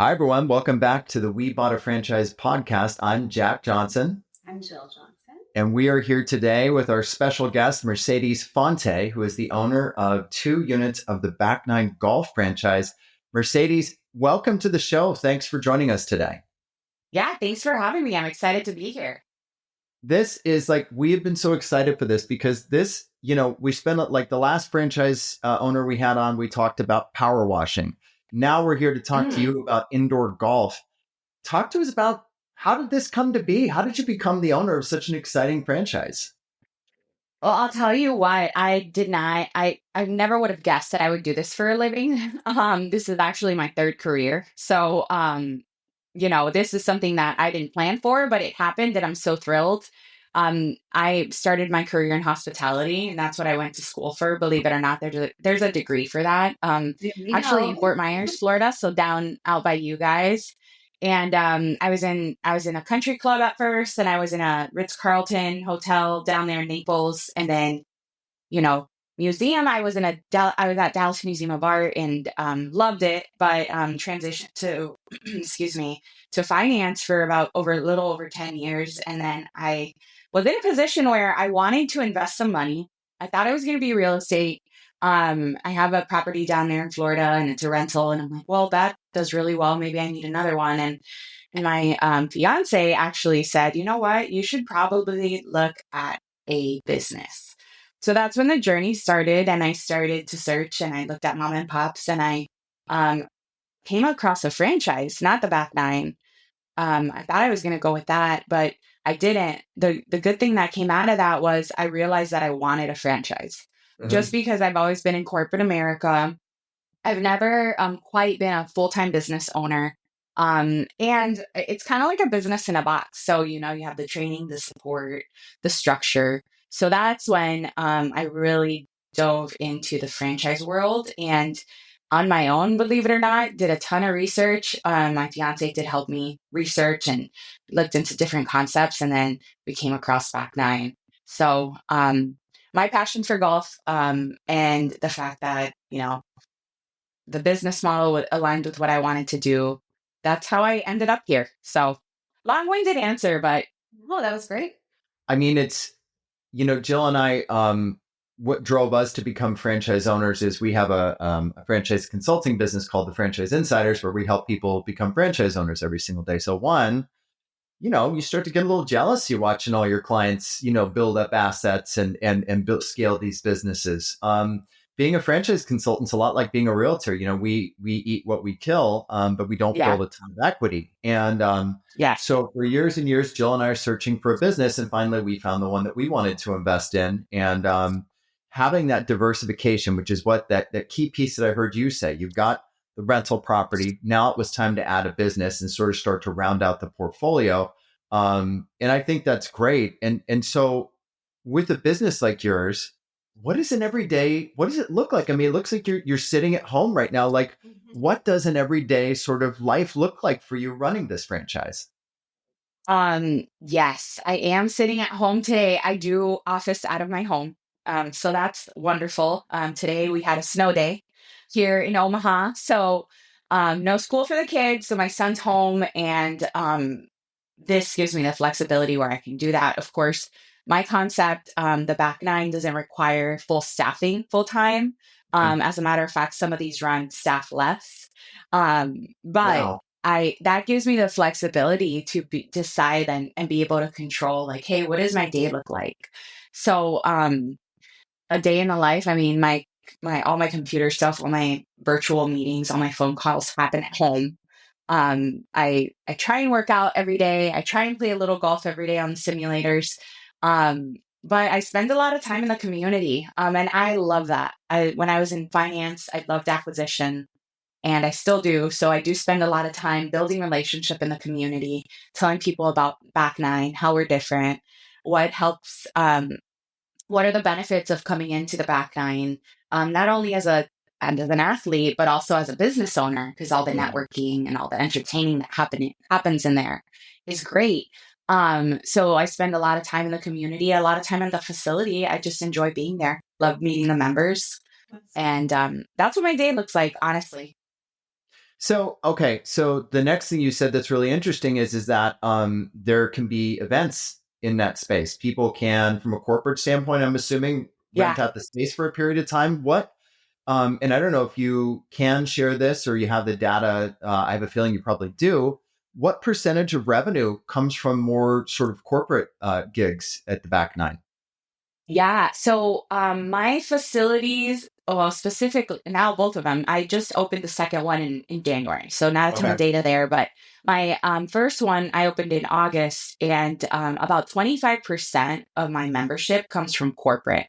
Hi, everyone. Welcome back to the We Bought a Franchise podcast. I'm Jack Johnson, I'm Jill Johnson. and we are here today with our special guest, Mercedes Fonte, who is the owner of 2 units of the Back Nine Golf franchise. Mercedes, welcome to the show. Thanks for joining us today. Yeah, thanks for having me. I'm excited to be here. This is we have been so excited for this because we spent like the last franchise owner we had on, we talked about power washing. Now we're here to talk to you about indoor golf. Talk to us about how did this come to be? How did you become the owner of such an exciting franchise? Well, I'll tell you what, I never would have guessed that I would do this for a living. This is actually my third career. So, this is something that I didn't plan for, but it happened and I'm so thrilled. I started my career in hospitality and that's what I went to school for. Believe it or not, there's a degree for that. Actually in Fort Myers, Florida. So down out by you guys. And I was in a country club at first, and I was in a Ritz-Carlton hotel down there in Naples, and then museum. I was at Dallas Museum of Art and loved it, but transitioned to excuse me, to finance for about a little over 10 years, and then I was in a position where I wanted to invest some money. I thought it was going to be real estate. I have a property down there in Florida and it's a rental. And I'm like, well, that does really well. Maybe I need another one. And my fiance actually said, you know what? You should probably look at a business. So that's when the journey started. And I started to search and I looked at mom and pops and I came across a franchise, not the Back Nine. I thought I was going to go with that, but I didn't. The good thing that came out of that was I realized that I wanted a franchise. Just because I've always been in corporate America. I've never quite been a full-time business owner. And it's kind of like a business in a box. So, you have the training, the support, the structure. So that's when I really dove into the franchise world and on my own, believe it or not, did a ton of research. My fiance did help me research and looked into different concepts, and then we came across Back Nine. So my passion for golf and the fact that, the business model aligned with what I wanted to do. That's how I ended up here. So long-winded answer, but that was great. I mean, Jill and I, what drove us to become franchise owners is we have a franchise consulting business called the Franchise Insiders, where we help people become franchise owners every single day. So one, you start to get a little jealous. You're watching all your clients, build up assets and build, scale these businesses. Being a franchise consultant's a lot like being a realtor. We eat what we kill, but we don't build a ton of equity. And so for years and years, Jill and I are searching for a business, and finally we found the one that we wanted to invest in. And having that diversification, which is what that key piece that I heard you say, you've got the rental property. Now it was time to add a business and sort of start to round out the portfolio. And I think that's great. And so with a business like yours, what does it look like? I mean, it looks like you're sitting at home right now. Like, what does an everyday sort of life look like for you running this franchise? Yes, I am sitting at home today. I do office out of my home. So that's wonderful. Today we had a snow day here in Omaha. So no school for the kids. So my son's home and this gives me the flexibility where I can do that. Of course, my concept, the Back Nine doesn't require full staffing full time. As a matter of fact, some of these run staff less. But Wow. that gives me the flexibility to decide and be able to control, like, hey, what does my day look like? So a day in the life, I mean, my all my computer stuff, all my virtual meetings, all my phone calls happen at home. I try and work out every day. I try and play a little golf every day on the simulators. But I spend a lot of time in the community. And I love that. When I was in finance, I loved acquisition and I still do. So I do spend a lot of time building relationship in the community, telling people about Back Nine, how we're different, what helps, what are the benefits of coming into the Back Nine, not only and as an athlete, but also as a business owner, because all the networking and all the entertaining that happens in there is great. So I spend a lot of time in the community, a lot of time in the facility. I just enjoy being there, love meeting the members. And that's what my day looks like, honestly. So, okay. So the next thing you said that's really interesting is that there can be events in that space. People can, from a corporate standpoint, I'm assuming, rent Yeah. out the space for a period of time. What? And I don't know if you can share this or you have the data. I have a feeling you probably do. What percentage of revenue comes from more sort of corporate gigs at the back nine? Yeah. So my facilities, well, specifically now both of them, I just opened the second one in January. So not a ton Okay. of data there, but my first one I opened in August, and about 25% of my membership comes from corporate.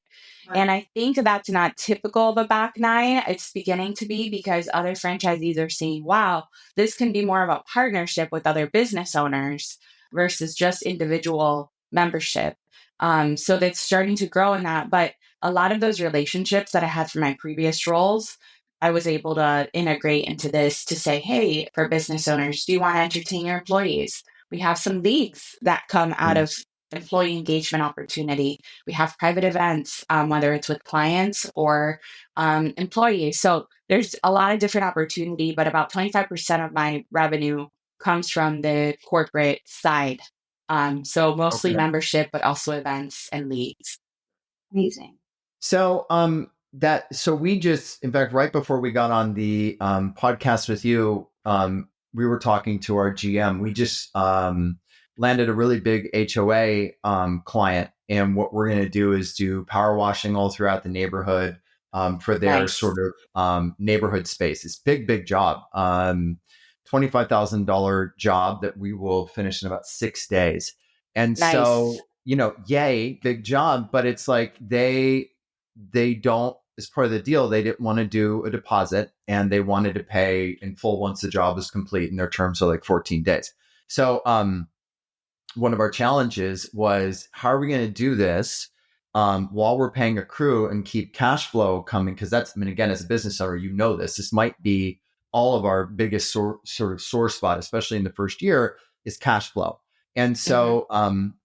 And I think that's not typical of a back nine. It's beginning to be because other franchisees are seeing, wow, this can be more of a partnership with other business owners versus just individual membership. So that's starting to grow in that. But a lot of those relationships that I had from my previous roles, I was able to integrate into this to say, hey, for business owners, do you want to entertain your employees? We have some leagues that come out Mm. of employee engagement opportunity. We have private events, whether it's with clients or employees. So there's a lot of different opportunity, but about 25% of my revenue comes from the corporate side. So mostly Okay. membership, but also events and leagues. Amazing. So so we just, in fact, right before we got on the podcast with you, we were talking to our GM. We just landed a really big HOA client, and what we're going to do is do power washing all throughout the neighborhood for their Nice. sort of neighborhood space. It's big job. $25,000 job that we will finish in about 6 days. And Nice. so, yay, big job, but it's like they don't, as part of the deal, they didn't want to do a deposit and they wanted to pay in full once the job was complete, and their terms are like 14 days. So one of our challenges was, how are we going to do this while we're paying a crew and keep cash flow coming? Because that's, I mean, again, as a business owner, this might be all of our biggest sort of sore spot, especially in the first year, is cash flow. And Hmm. so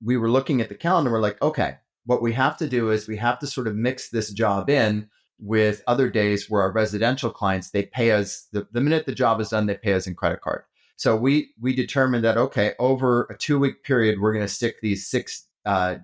we were looking at the calendar. We're like, okay, what we have to do is we have to sort of mix this job in with other days where our residential clients, they pay us the minute the job is done, they pay us in credit card. So we determined that, okay, over a 2 week period, we're going to stick these 6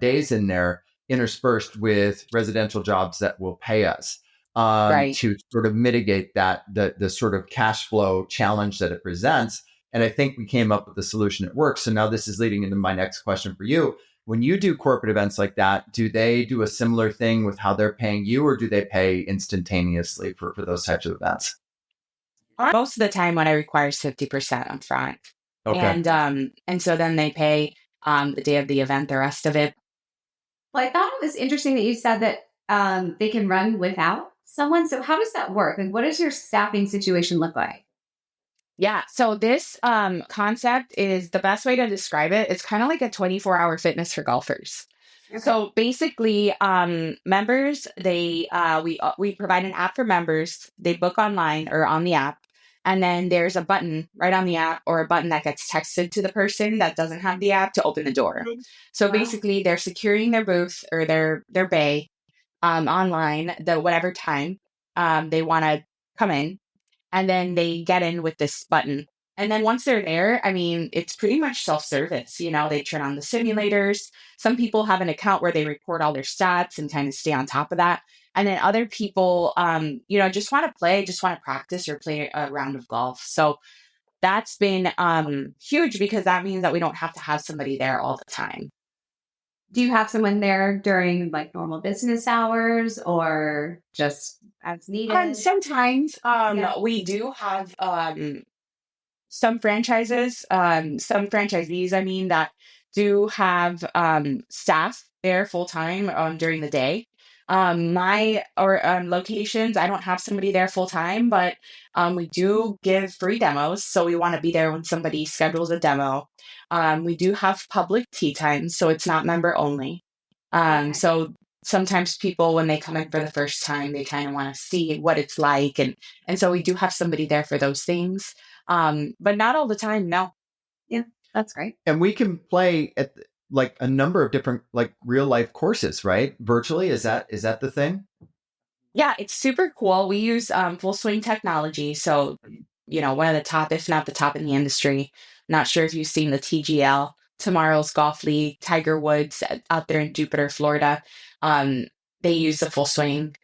days in there, interspersed with residential jobs that will pay us, Right. to sort of mitigate that the sort of cash flow challenge that it presents. And I think we came up with a solution that works. So now this is leading into my next question for you. When you do corporate events like that, do they do a similar thing with how they're paying you, or do they pay instantaneously for those types of events? Most of the time when I require is 50% upfront. Okay. And so then they pay the day of the event, the rest of it. Well, I thought it was interesting that you said that they can run without someone. So how does that work? Like, what does your staffing situation look like? Yeah. So this concept is the best way to describe it. It's kind of like a 24-hour fitness for golfers. Okay. So basically, members we provide an app for members. They book online or on the app, and then there's a button right on the app or a button that gets texted to the person that doesn't have the app to open the door. So Wow. basically, they're securing their booth or their bay online the whatever time they want to come in, and then they get in with this button. And then once they're there, I mean, it's pretty much self service. They turn on the simulators. Some people have an account where they report all their stats and kind of stay on top of that. And then other people, just want to play, just want to practice or play a round of golf. So that's been huge because that means that we don't have to have somebody there all the time. Do you have someone there during like normal business hours or just as needed? Sometimes Yeah. we do have some franchisees, I mean, that do have staff there full time during the day. My or locations, I don't have somebody there full time, but we do give free demos. So we want to be there when somebody schedules a demo. We do have public tea times, so it's not member only. Okay. So sometimes people, when they come in for the first time, they kind of want to see what it's like, and so we do have somebody there for those things. But not all the time. No. Yeah, that's great. And we can play at like a number of different like real life courses, right? Virtually. Is that the thing? Yeah, it's super cool. We use full swing technology. So one of the top, if not the top in the industry. Not sure if you've seen the TGL, Tomorrow's Golf League, Tiger Woods out there in Jupiter, Florida. Um, they use the full swing.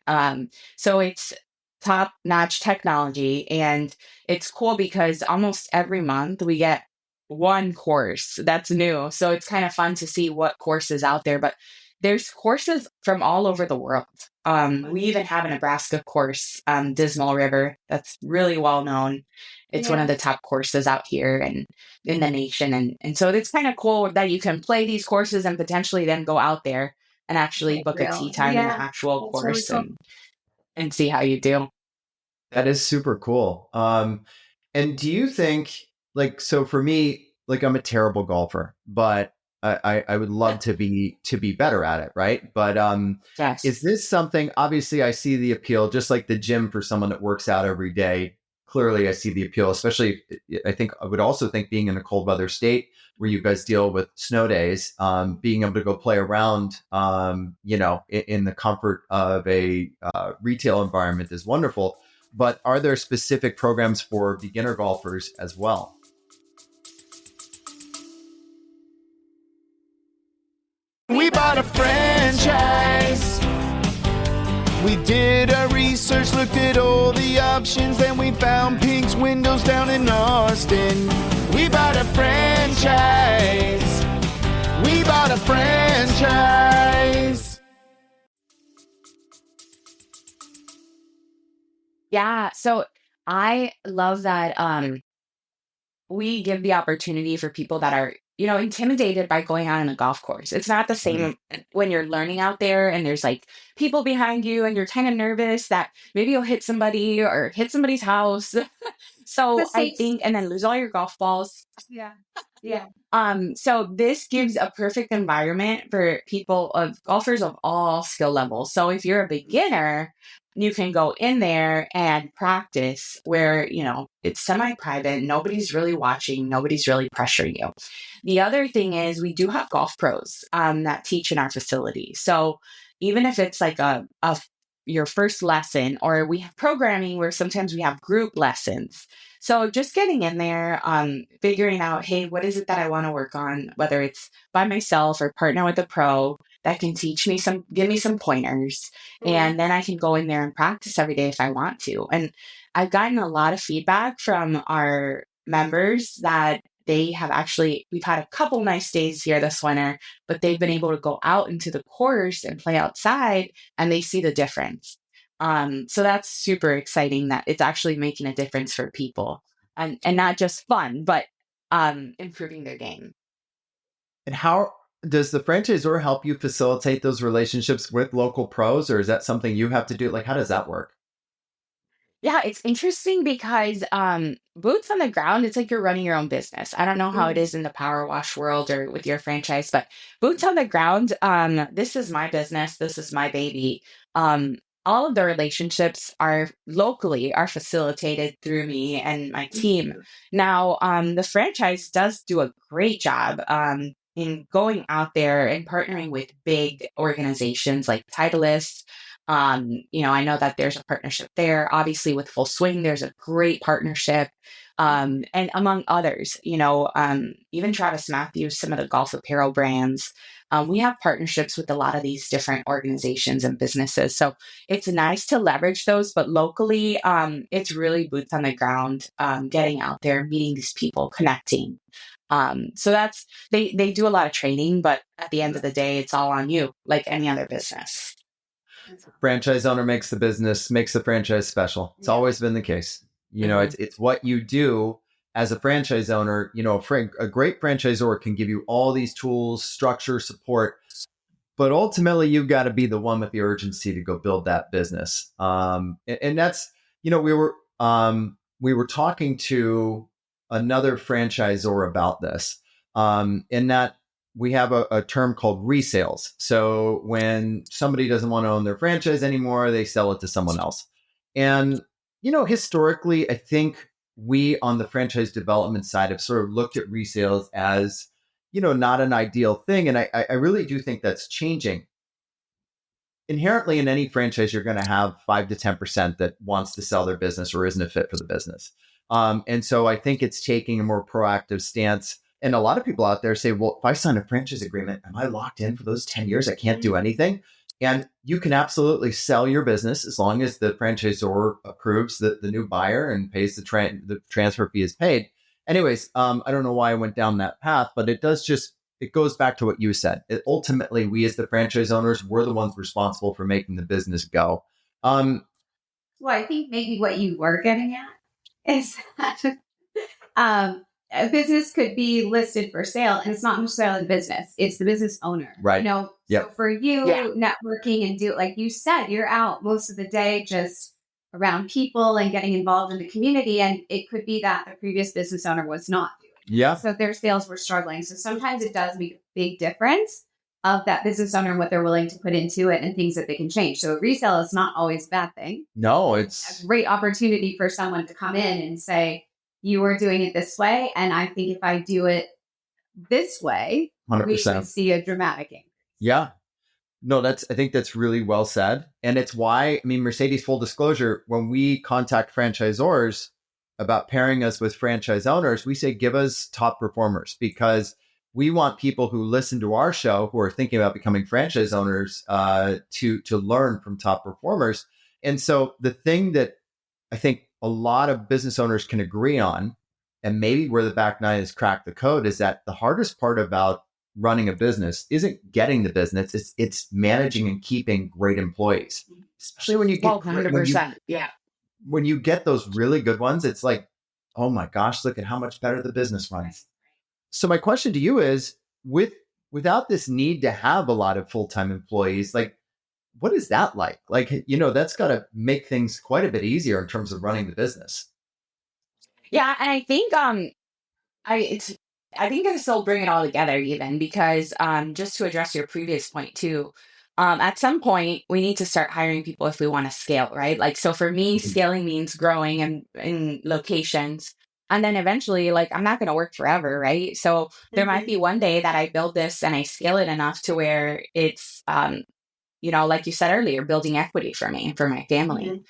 So it's top notch technology. And it's cool because almost every month we get one course that's new. So it's kind of fun to see what course is out there. But there's courses from all over the world. We even have a Nebraska course, Dismal River, that's really well known. It's one of the top courses out here and in the nation. And so it's kind of cool that you can play these courses and potentially then go out there and actually book a tee time in the actual course and see how you do. That is super cool. And do you think, like, so for me, like, I'm a terrible golfer, but I would love to be better at it, right? But Yes. is this something? Obviously, I see the appeal, just like the gym for someone that works out every day. Clearly, I see the appeal. Especially, I think I would also think being in a cold weather state where you guys deal with snow days, being able to go play around, in the comfort of a retail environment is wonderful. But are there specific programs for beginner golfers as well? We bought a franchise. We did our research, looked at all the options, then we found Pink's Windows down in Austin. We bought a franchise. We bought a franchise. Yeah, so I love that we give the opportunity for people that are, intimidated by going out on a golf course. It's not the same when you're learning out there and there's like people behind you and you're kind of nervous that maybe you'll hit somebody or hit somebody's house. So I think, and then lose all your golf balls. Yeah. So this gives a perfect environment for golfers of all skill levels. So if you're a beginner, you can go in there and practice where, it's semi-private. Nobody's really watching. Nobody's really pressuring you. The other thing is we do have golf pros that teach in our facility. So even if it's like your first lesson, or we have programming where sometimes we have group lessons. So just getting in there, figuring out, hey, what is it that I want to work on, whether it's by myself or partner with a pro that can give me some pointers. And then I can go in there and practice every day if I want to. And I've gotten a lot of feedback from our members that we've had a couple nice days here this winter, but they've been able to go out into the course and play outside and they see the difference. So that's super exciting that it's actually making a difference for people and not just fun, but improving their game. And how does the franchisor help you facilitate those relationships with local pros, or is that something you have to do? Like, how does that work? Yeah, it's interesting because boots on the ground, it's like you're running your own business. I don't know how it is in the power wash world or with your franchise, but boots on the ground, this is my business. This is my baby. All of the relationships are facilitated through me and my team. Now, the franchise does do a great job in going out there and partnering with big organizations like Titleist. I know that there's a partnership there. Obviously, with Full Swing, there's a great partnership. And among others, even Travis Matthews, some of the golf apparel brands. We have partnerships with a lot of these different organizations and businesses. So it's nice to leverage those, but locally, it's really boots on the ground, getting out there, meeting these people, connecting. So they do a lot of training, but at the end of the day, it's all on you, like any other business. Franchise owner makes the franchise special. It's always been the case. It's what you do as a franchise owner. A great franchisor can give you all these tools, structure, support, but ultimately you've got to be the one with the urgency to go build that business. And that's, we were talking to another franchisor about this, in that we have a term called resales. So when somebody doesn't want to own their franchise anymore, they sell it to someone else. And, historically, I think we on the franchise development side have sort of looked at resales as, not an ideal thing. And I really do think that's changing. Inherently in any franchise, you're going to have 5 to 10% that wants to sell their business or isn't a fit for the business. And so I think it's taking a more proactive stance. And a lot of people out there say, well, if I sign a franchise agreement, am I locked in for those 10 years? I can't do anything. And you can absolutely sell your business as long as the franchisor approves the new buyer and pays the transfer fee is paid. Anyways, I don't know why I went down that path, but it goes back to what you said. Ultimately, we as the franchise owners, we're the ones responsible for making the business go. Well, I think maybe what you were getting at is that a business could be listed for sale, and it's not necessarily the business; it's the business owner, Right. So for you, networking and like you said, you're out most of the day just around people and getting involved in the community, and it could be that the previous business owner was not doing. Yeah. So their sales were struggling. So sometimes it does make a big difference of that business owner and what they're willing to put into it and things that they can change. So resale is not always a bad thing. No, It's a great opportunity for someone to come in and say, you were doing it this way, and I think if I do it this way, 100%. we should see a dramatic increase. Yeah. No, I think that's really well said. And it's why, Mercedes, full disclosure, when we contact franchisors about pairing us with franchise owners, we say, give us top performers, because we want people who listen to our show, who are thinking about becoming franchise owners, to learn from top performers. And so the thing that I think a lot of business owners can agree on, and maybe where the back nine has cracked the code, is that the hardest part about running a business isn't getting the business, it's managing and keeping great employees, especially when you get 100%. when you get those really good ones. It's like, oh my gosh, look at how much better the business runs. So my question to you is, without this need to have a lot of full-time employees, like, what is that like? Like, that's got to make things quite a bit easier in terms of running the business. Yeah, and I think I think I still bring it all together, even because just to address your previous point too, at some point we need to start hiring people if we want to scale, right? Like, so for me, scaling means growing and in locations, and then eventually, like, I'm not going to work forever, right? So there might be one day that I build this and I scale it enough to where it's like you said earlier, building equity for me and for my family.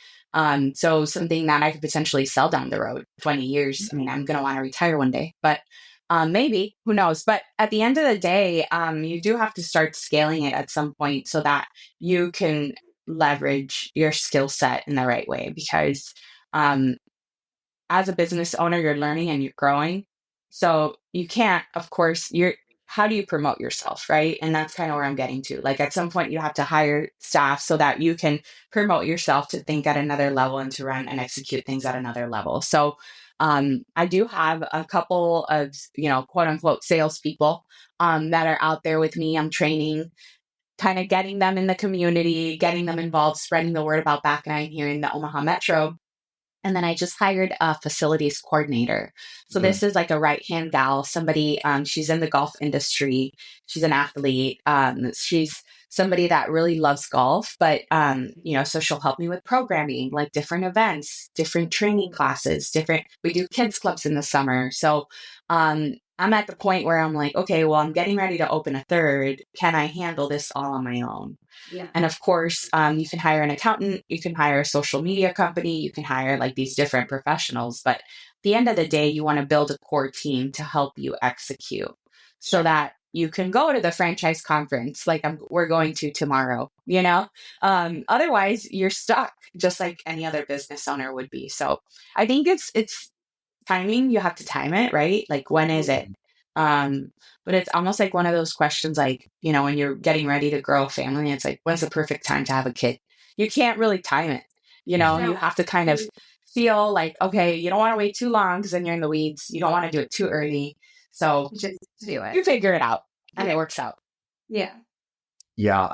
So something that I could potentially sell down the road, 20 years. I'm going to want to retire one day, but maybe, who knows? But at the end of the day, you do have to start scaling it at some point so that you can leverage your skill set in the right way. Because as a business owner, you're learning and you're growing. So you can't, of course, how do you promote yourself, right? And that's kind of where I'm getting to. Like, at some point you have to hire staff so that you can promote yourself to think at another level and to run and execute things at another level. So I do have a couple of, quote unquote salespeople that are out there with me. I'm training, kind of getting them in the community, getting them involved, spreading the word about Back Nine here in the Omaha Metro. And then I just hired a facilities coordinator. So this is like a right-hand gal, somebody, she's in the golf industry. She's an athlete. She's somebody that really loves golf, but, so she'll help me with programming, like different events, different training classes, we do kids clubs in the summer. So, I'm at the point where I'm like, okay, well, I'm getting ready to open a third. Can I handle this all on my own? Yeah. And of course, you can hire an accountant, you can hire a social media company, you can hire like these different professionals. But at the end of the day, you want to build a core team to help you execute so that you can go to the franchise conference like we're going to tomorrow, otherwise you're stuck just like any other business owner would be. So I think it's timing. You have to time it, right? Like, when is it? But it's almost like one of those questions, like, when you're getting ready to grow a family, it's like, when's the perfect time to have a kid? You can't really time it. You have to kind of feel like, okay, you don't want to wait too long because then you're in the weeds. You don't want to do it too early. So Just do it. You figure it out and it works out. Yeah. Yeah.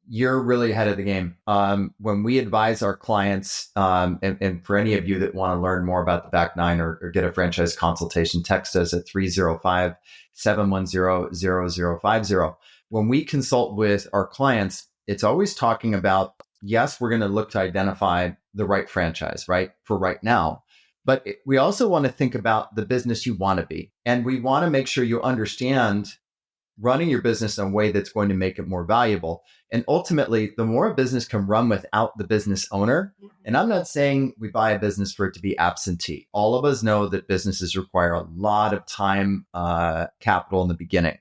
You're really ahead of the game. When we advise our clients, and for any of you that want to learn more about the Back Nine or get a franchise consultation, text us at 305-710-0050. When we consult with our clients, it's always talking about, yes, we're going to look to identify the right franchise, right, for right now. But we also want to think about the business you want to be. And we want to make sure you understand running your business in a way that's going to make it more valuable. And ultimately, the more a business can run without the business owner, and I'm not saying we buy a business for it to be absentee. All of us know that businesses require a lot of time, capital in the beginning.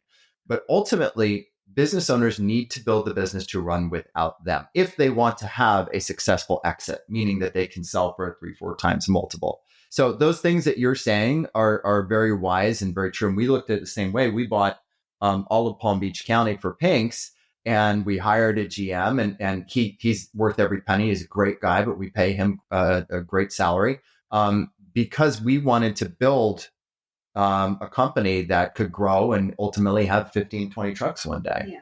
But ultimately, business owners need to build the business to run without them if they want to have a successful exit, meaning that they can sell for a 3-4 times multiple. So those things that you're saying are very wise and very true. And we looked at it the same way. We bought all of Palm Beach County for Pinks, and we hired a GM, and he's worth every penny. He's a great guy, but we pay him a great salary because we wanted to build a company that could grow and ultimately have 15, 20 trucks one day. Yeah.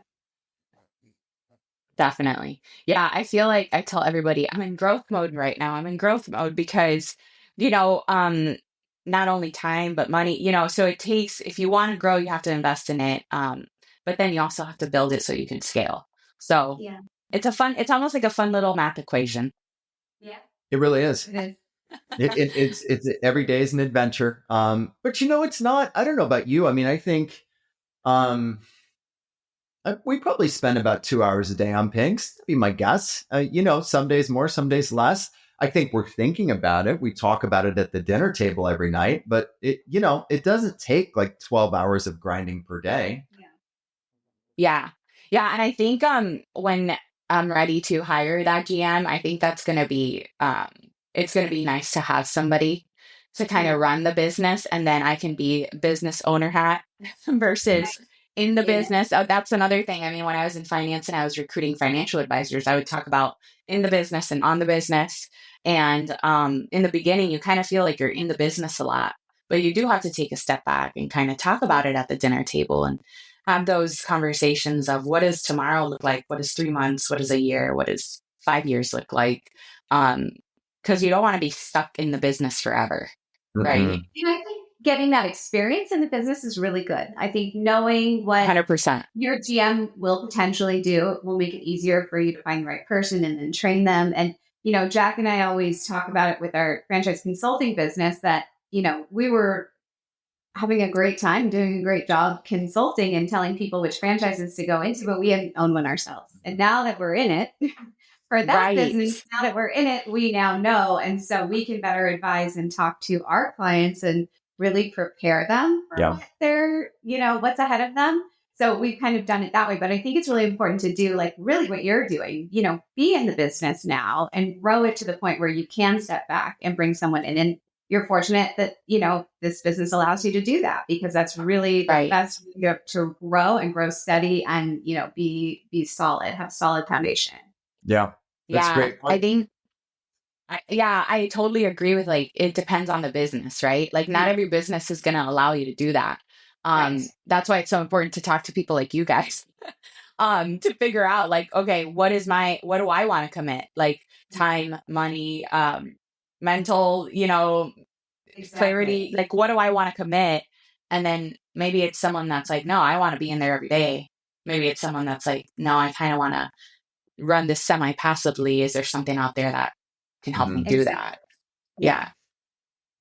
Definitely. Yeah, I feel like I tell everybody I'm in growth mode right now. I'm in growth mode because, not only time, but money, so it takes, if you want to grow, you have to invest in it. But then you also have to build it so you can scale. So Yeah. it's almost like a fun little math equation. Yeah. It really is. It is. It's every day is an adventure. But it's not. I don't know about you. I mean, I think we probably spend about 2 hours a day on Pinks. That'd be my guess. Some days more, some days less. I think we're thinking about it. We talk about it at the dinner table every night, but it doesn't take like 12 hours of grinding per day. Yeah. Yeah. And I think when I'm ready to hire that GM, I think that's gonna be it's gonna be nice to have somebody to kind of run the business, and then I can be business owner hat versus in the business. Oh, that's another thing. I mean, when I was in finance and I was recruiting financial advisors, I would talk about in the business and on the business. And in the beginning, you kind of feel like you're in the business a lot, but you do have to take a step back and kind of talk about it at the dinner table and have those conversations of what does tomorrow look like? What is 3 months? What is a year? What does 5 years look like? Because you don't want to be stuck in the business forever, right? And I think getting that experience in the business is really good. I think knowing what 100%. your GM will potentially do will make it easier for you to find the right person and then train them. And, Jack and I always talk about it with our franchise consulting business that, we were having a great time doing a great job consulting and telling people which franchises to go into, but we hadn't owned one ourselves. And now that we're in it, for that business, now that we're in it, we now know. And so we can better advise and talk to our clients and really prepare them for what they're, what's ahead of them. So we've kind of done it that way. But I think it's really important to do like really what you're doing, be in the business now and grow it to the point where you can step back and bring someone in. And you're fortunate that, this business allows you to do that because that's really the best way to grow and grow steady and, be solid, have solid foundation. Yeah. That's great. I think, I totally agree with it depends on the business, right? Like not every business is going to allow you to do that. That's why it's so important to talk to people like you guys to figure out okay, what do I want to commit? Like time, money, mental, clarity, like what do I want to commit? And then maybe it's someone that's like, no, I want to be in there every day. Maybe it's someone that's like, no, I kind of want to run this semi-passively. Is there something out there that can help me do that? Yeah.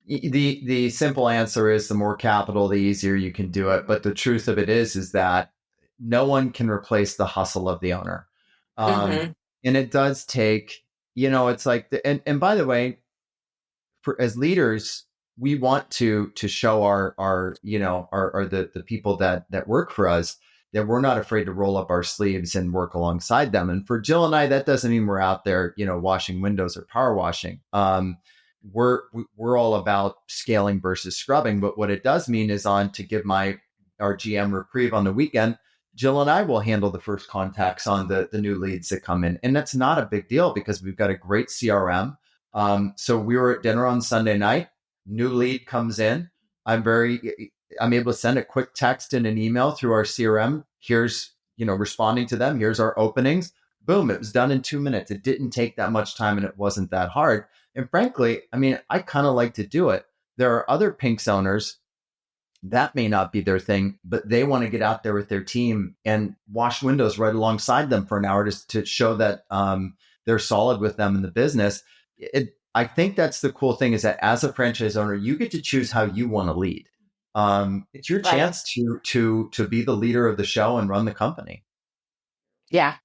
The simple answer is the more capital, the easier you can do it. But the truth of it is that no one can replace the hustle of the owner. And it does take, it's like, and by the way, as leaders, we want to show the people that work for us that we're not afraid to roll up our sleeves and work alongside them. And for Jill and I, that doesn't mean we're out there, washing windows or power washing. We're all about scaling versus scrubbing. But what it does mean is to give our GM reprieve on the weekend, Jill and I will handle the first contacts on the new leads that come in. And that's not a big deal because we've got a great CRM. So we were at dinner on Sunday night, new lead comes in. I'm able to send a quick text and an email through our CRM. Here's, responding to them. Here's our openings. Boom. It was done in 2 minutes. It didn't take that much time and it wasn't that hard. And frankly, I mean, I kind of like to do it. There are other Pinks owners that may not be their thing, but they want to get out there with their team and wash windows right alongside them for an hour to show that they're solid with them in the business. I think that's the cool thing is that as a franchise owner, you get to choose how you want to lead. it's your Right. chance to be the leader of the show and run the company. Yeah.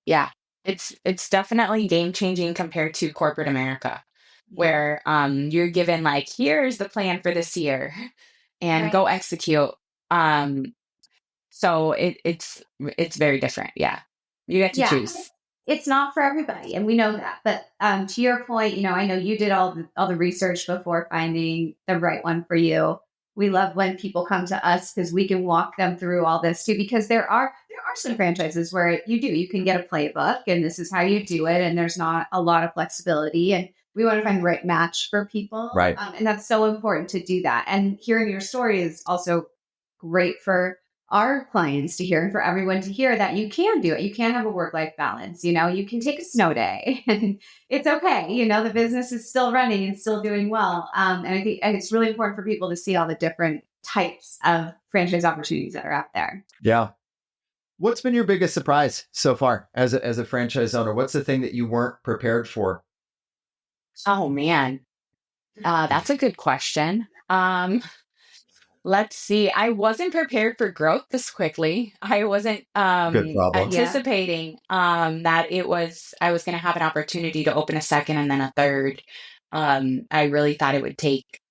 Yeah. It's definitely game changing compared to corporate America, where you're given like, here's the plan for this year and Right. go execute. So it's very different. Yeah. You get to Yeah. choose. It's not for everybody, and we know that. But to your point, I know you did all the research before finding the right one for you. We love when people come to us because we can walk them through all this too. Because there are some franchises where you can get a playbook, and this is how you do it, and there's not a lot of flexibility. And we want to find the right match for people, Right. And that's so important to do that. And hearing your story is also great for our clients to hear and for everyone to hear that you can do it. You can have a work-life balance. You can take a snow day and it's okay. The business is still running and still doing well. And I think it's really important for people to see all the different types of franchise opportunities that are out there. Yeah. What's been your biggest surprise so far as a franchise owner? What's the thing that you weren't prepared for? Oh man. That's a good question. Let's see. I wasn't prepared for growth this quickly. I wasn't Good problem. anticipating that I was going to have an opportunity to open a second and then a third. I really thought it would take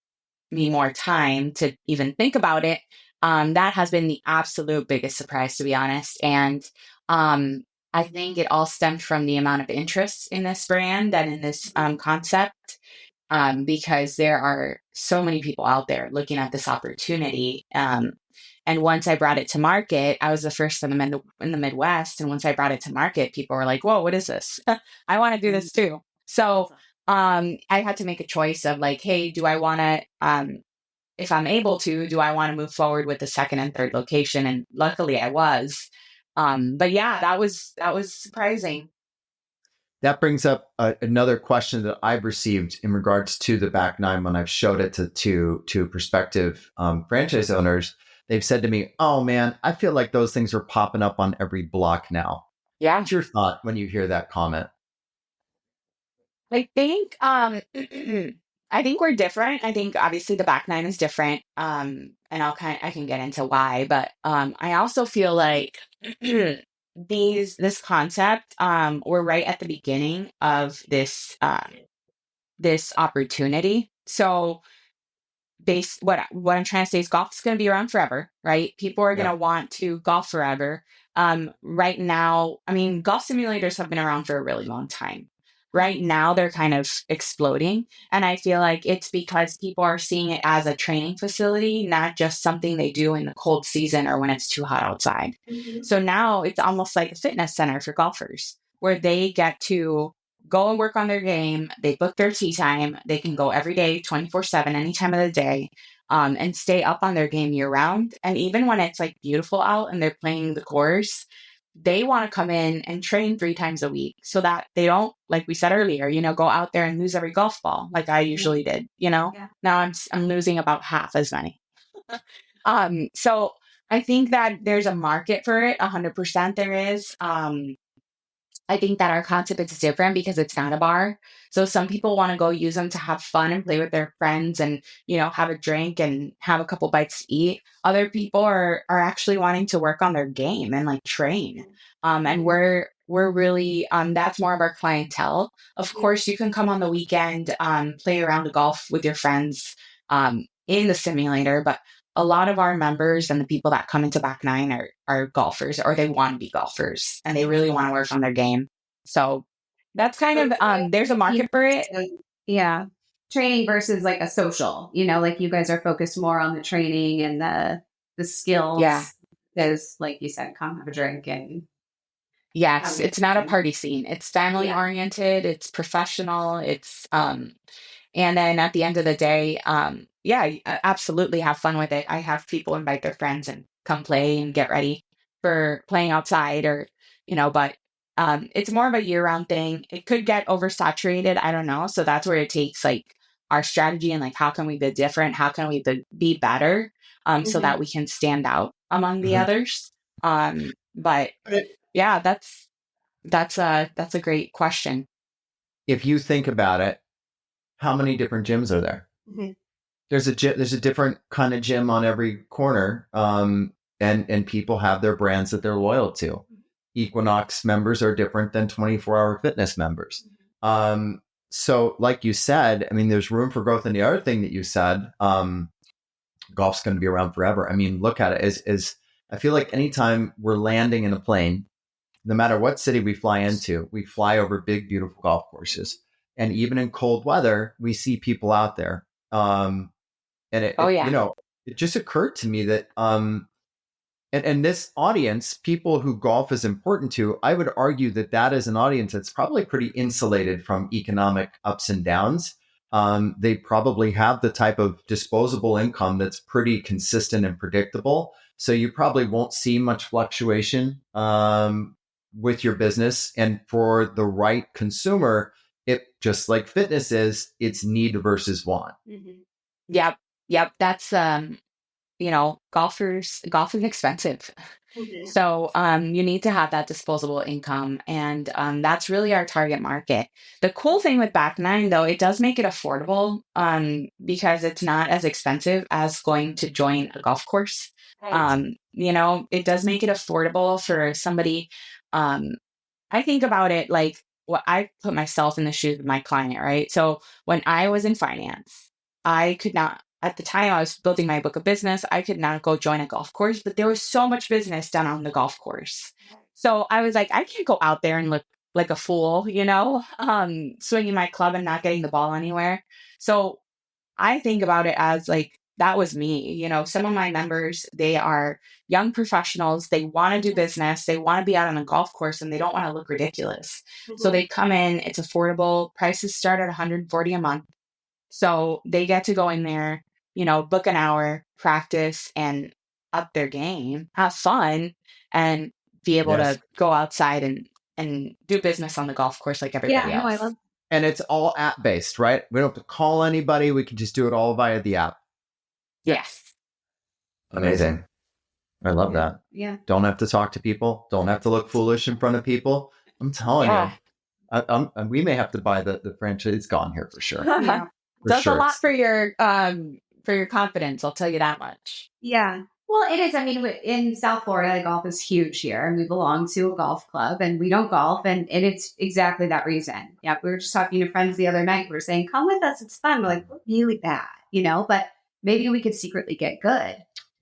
me more time to even think about it. That has been the absolute biggest surprise, to be honest. And I think it all stemmed from the amount of interest in this brand and in this concept, because there are so many people out there looking at this opportunity. And once I brought it to market, I was the first in the Midwest. And once I brought it to market, people were like, whoa, what is this? I want to do this too. So I had to make a choice of like, hey, do I want to, if I'm able to, do I want to move forward with the second and third location? And luckily I was. But yeah, that was surprising. That brings up another question that I've received in regards to the back nine when I've showed it to prospective franchise owners. They've said to me, "Oh man, I feel like those things are popping up on every block now." Yeah. What's your thought when you hear that comment? I think I think we're different. I think obviously the back nine is different. And I can get into why, but I also feel like this concept, we're right at the beginning of this opportunity. So what I'm trying to say is golf is going to be around forever, right? People are going to want to golf forever. Right now, I mean, golf simulators have been around for a really long time. Right now, they're kind of exploding. And I feel like it's because people are seeing it as a training facility, not just something they do in the cold season or when it's too hot outside. So now it's almost like a fitness center for golfers where they get to go and work on their game. They book their tee time. They can go every day, 24/7, any time of the day, and stay up on their game year round. And even when it's like beautiful out and they're playing the course, they want to come in and train 3 times a week so that they don't, like we said earlier, go out there and lose every golf ball like I usually did. Now I'm losing about half as many. So I think that there's a market for it. 100% there is. I think that our concept is different because it's not a bar. So some people want to go use them to have fun and play with their friends and, have a drink and have a couple bites to eat. Other people are actually wanting to work on their game and like train. And we're really, that's more of our clientele. Of course, you can come on the weekend, play around the golf with your friends, in the simulator, but a lot of our members and the people that come into back nine are golfers, or they want to be golfers and they really want to work on their game. So that's kind of, there's a market for it. Yeah. Training versus like a social, like you guys are focused more on the training and the skills. Yeah. Because like you said, come have a drink and yes, it's not a party scene. It's family oriented. It's professional. It's, and then at the end of the day, absolutely have fun with it. I have people invite their friends and come play and get ready for playing outside or, but it's more of a year-round thing. It could get oversaturated. I don't know. So that's where it takes like our strategy and like, how can we be different? How can we be better so that we can stand out among the others? But yeah, that's a great question. If you think about it, how many different gyms are there? There's a different kind of gym on every corner. And people have their brands that they're loyal to. Equinox members are different than 24-hour fitness members. So like you said, I mean, there's room for growth. And the other thing that you said, golf's going to be around forever. I mean, look at it as I feel like anytime we're landing in a plane, no matter what city we fly into, we fly over big, beautiful golf courses. And even in cold weather, we see people out there. And it just occurred to me that, and this audience, people who golf is important to, I would argue that is an audience that's probably pretty insulated from economic ups and downs. They probably have the type of disposable income that's pretty consistent and predictable. So you probably won't see much fluctuation with your business. And for the right consumer, it just like fitness is, it's need versus want. Mm-hmm. Yep. That's, golf is expensive. Mm-hmm. So you need to have that disposable income. And that's really our target market. The cool thing with Back Nine, though, it does make it affordable because it's not as expensive as going to join a golf course. Right. It does make it affordable for somebody. I think about it like I put myself in the shoes of my client, right? So when I was in finance, I could not, at the time I was building my book of business, I could not go join a golf course, but there was so much business done on the golf course. So I was like, I can't go out there and look like a fool, swinging my club and not getting the ball anywhere. So I think about it as like, that was me. Some of my members, they are young professionals. They want to do business. They want to be out on a golf course and they don't want to look ridiculous. Mm-hmm. So they come in, it's affordable. Prices start at $140 a month. So they get to go in there, book an hour, practice and up their game, have fun and be able to go outside and do business on the golf course like everybody else. I love. And it's all app based, right? We don't have to call anybody. We can just do it all via the app. Yes. Amazing. I love that. Yeah. Don't have to talk to people. Don't have to look foolish in front of people. I'm telling you. We may have to buy the franchise gone here for sure. Yeah. Does a lot for your confidence. I'll tell you that much. Yeah. Well, it is. I mean, in South Florida, golf is huge here, and we belong to a golf club, and we don't golf, and it's exactly that reason. Yeah, we were just talking to friends the other night. We were saying, "Come with us; it's fun." We're like, "We're really bad," but maybe we could secretly get good.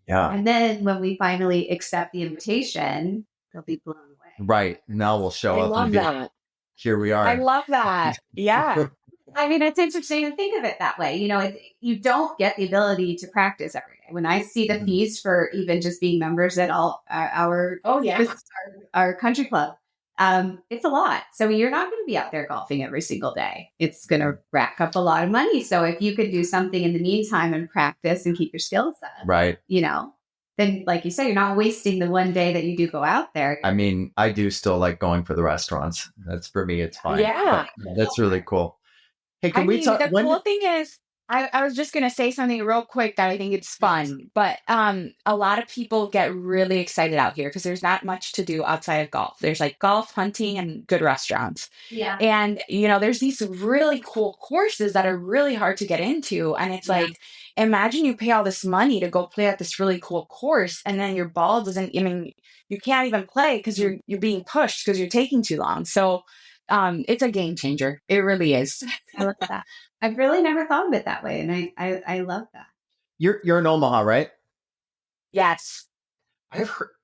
Yeah. And then when we finally accept the invitation, they'll be blown away. Right. Now we'll show up. I love that. Here we are. I love that. Yeah. I mean, it's interesting to think of it that way. You don't get the ability to practice every day. When I see the fees for even just being members at all our country club, it's a lot. So you're not going to be out there golfing every single day. It's going to rack up a lot of money. So if you could do something in the meantime and practice and keep your skills up, right? Then like you say, you're not wasting the one day that you do go out there. I mean, I do still like going for the restaurants. That's for me. It's fine. Yeah. That's really cool. Hey, can we talk? The cool thing is, I was just going to say something real quick that I think it's fun, but a lot of people get really excited out here because there's not much to do outside of golf. There's like golf, hunting, and good restaurants. Yeah. And, there's these really cool courses that are really hard to get into. And it's like, imagine you pay all this money to go play at this really cool course and then your ball you can't even play because you're being pushed because you're taking too long. So it's a game changer. It really is. I love that. I've really never thought of it that way, and I love that. You're in Omaha, right? Yes.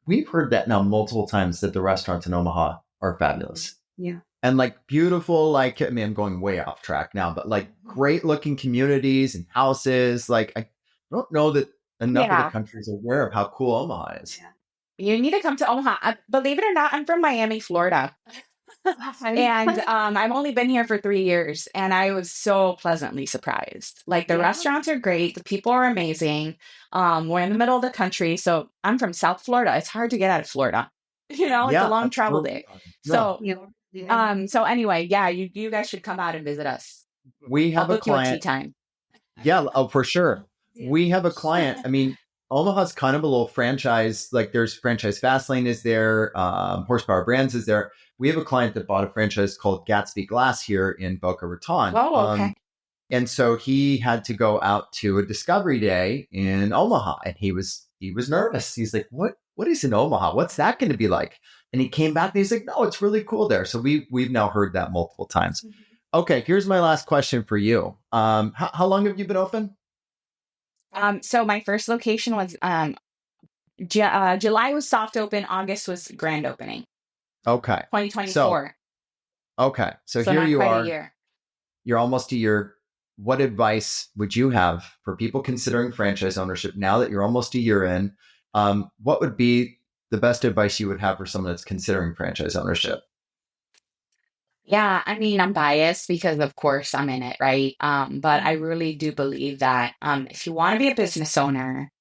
We've heard that now multiple times that the restaurants in Omaha are fabulous. Yeah. And like beautiful, I'm going way off track now, but like great looking communities and houses. Like I don't know that enough of the country is aware of how cool Omaha is. Yeah. You need to come to Omaha. Believe it or not, I'm from Miami, Florida. And I've only been here for 3 years and I was so pleasantly surprised. Like the restaurants are great. The people are amazing. We're in the middle of the country. So I'm from South Florida. It's hard to get out of Florida. It's a long travel day. So, so anyway, you guys should come out and visit us. We have I'll a book client. You a tea time. Yeah. Oh, for sure. We have a client. I mean, Omaha's kind of a little franchise. Like there's Franchise Fastlane is there. Horsepower Brands is there. We have a client that bought a franchise called Gatsby Glass here in Boca Raton. Oh, okay. And so he had to go out to a discovery day in Omaha, and he was nervous. He's like, what is in Omaha? What's that going to be like? And he came back and he's like, no, it's really cool there. So we've now heard that multiple times. Okay, here's my last question for you. How long have you been open? So my first location was July was soft open, August was grand opening. Okay. 2024. So So here not you quite are. a year. You're almost a year. What advice would you have for people considering franchise ownership now that you're almost a year in? What would be the best advice you would have for someone that's considering franchise ownership? Yeah, I mean, I'm biased because of course I'm in it, right? But I really do believe that if you want to be a business owner,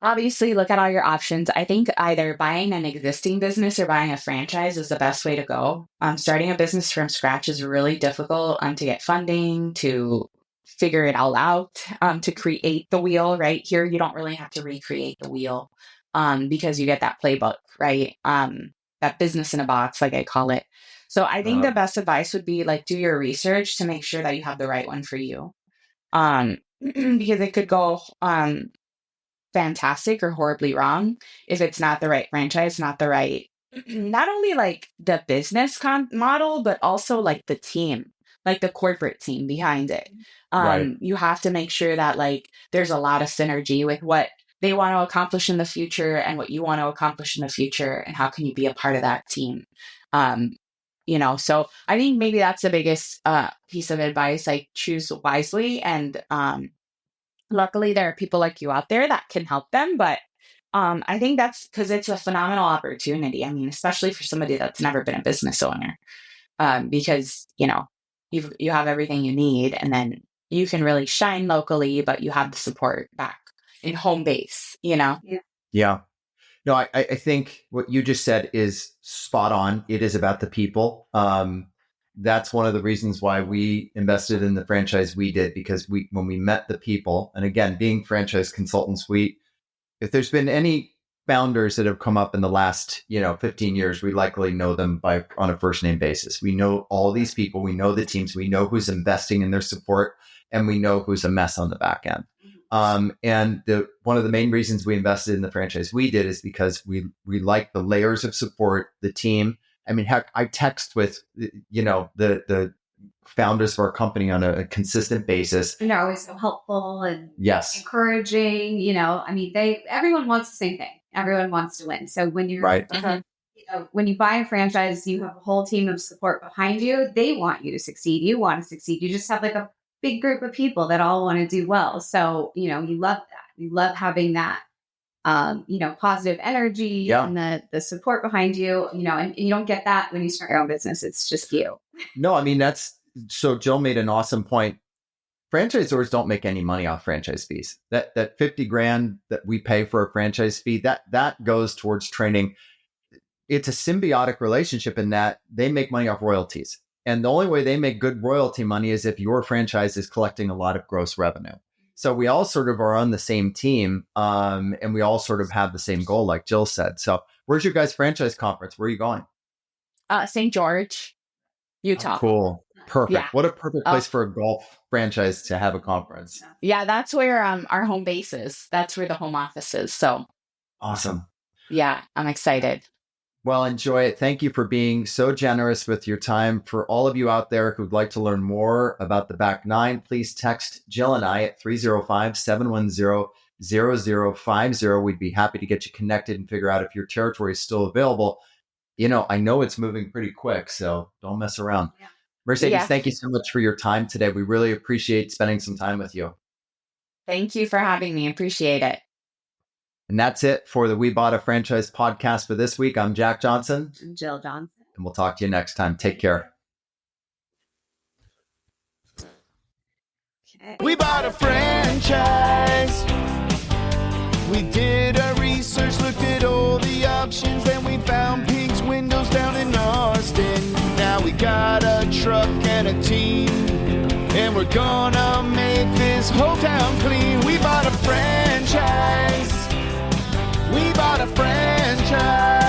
obviously look at all your options. I think either buying an existing business or buying a franchise is the best way to go. Starting a business from scratch is really difficult to get funding, to figure it all out, to create the wheel, right? Here, you don't really have to recreate the wheel because you get that playbook, right? That business in a box, like I call it. So I think the best advice would be like do your research to make sure that you have the right one for you. Because it could go fantastic or horribly wrong if it's not the right franchise, not the right, not only like the business model, but also like the team, like the corporate team behind it. Right. You have to make sure that like there's a lot of synergy with what they want to accomplish in the future and what you want to accomplish in the future, and how can you be a part of that team. So I think maybe that's the biggest piece of advice. Like choose wisely, and luckily there are people like you out there that can help them. But I think that's because it's a phenomenal opportunity. I mean, especially for somebody that's never been a business owner, because you have everything you need, and then you can really shine locally, but you have the support back in home base. Yeah. No, I think what you just said is spot on. It is about the people. That's one of the reasons why we invested in the franchise we did, because when we met the people, and again, being franchise consultants, if there's been any founders that have come up in the last 15 years, we likely know them on a first name basis. We know all these people, we know the teams, we know who's investing in their support, and we know who's a mess on the back end. And one of the main reasons we invested in the franchise we did is because we like the layers of support, the team. I mean, heck, I text with the founders of our company on a consistent basis. And they're always so helpful and yes, encouraging. I mean, everyone wants the same thing. Everyone wants to win. So when you're right. When you buy a franchise, you have a whole team of support behind you. They want you to succeed. You want to succeed. You just have like a big group of people that all want to do well. So, you love that. You love having that, positive energy and the support behind you, and you don't get that when you start your own business. It's just you. No, I mean, so Jill made an awesome point. Franchisors don't make any money off franchise fees. That $50,000 that we pay for a franchise fee, that goes towards training. It's a symbiotic relationship in that they make money off royalties. And the only way they make good royalty money is if your franchise is collecting a lot of gross revenue. So we all sort of are on the same team, and we all sort of have the same goal, like Jill said. So where's your guys' franchise conference? Where are you going? St. George, Utah. Oh, cool. Perfect. Yeah. What a perfect place for a golf franchise to have a conference. Yeah, that's where our home base is. That's where the home office is. So awesome. Yeah, I'm excited. Well, enjoy it. Thank you for being so generous with your time. For all of you out there who'd like to learn more about the Back Nine, please text Jill and I at 305-710-0050. We'd be happy to get you connected and figure out if your territory is still available. I know it's moving pretty quick, so don't mess around. Yeah. Mercedes, Thank you so much for your time today. We really appreciate spending some time with you. Thank you for having me. Appreciate it. And that's it for the We Bought a Franchise podcast for this week. I'm Jack Johnson. I'm Jill Johnson. And we'll talk to you next time. Take care. Okay. We bought a franchise. We did our research, looked at all the options, then we found Pink's Windows down in Austin. Now we got a truck and a team, and we're gonna make this whole town clean. We bought a franchise. We bought a franchise.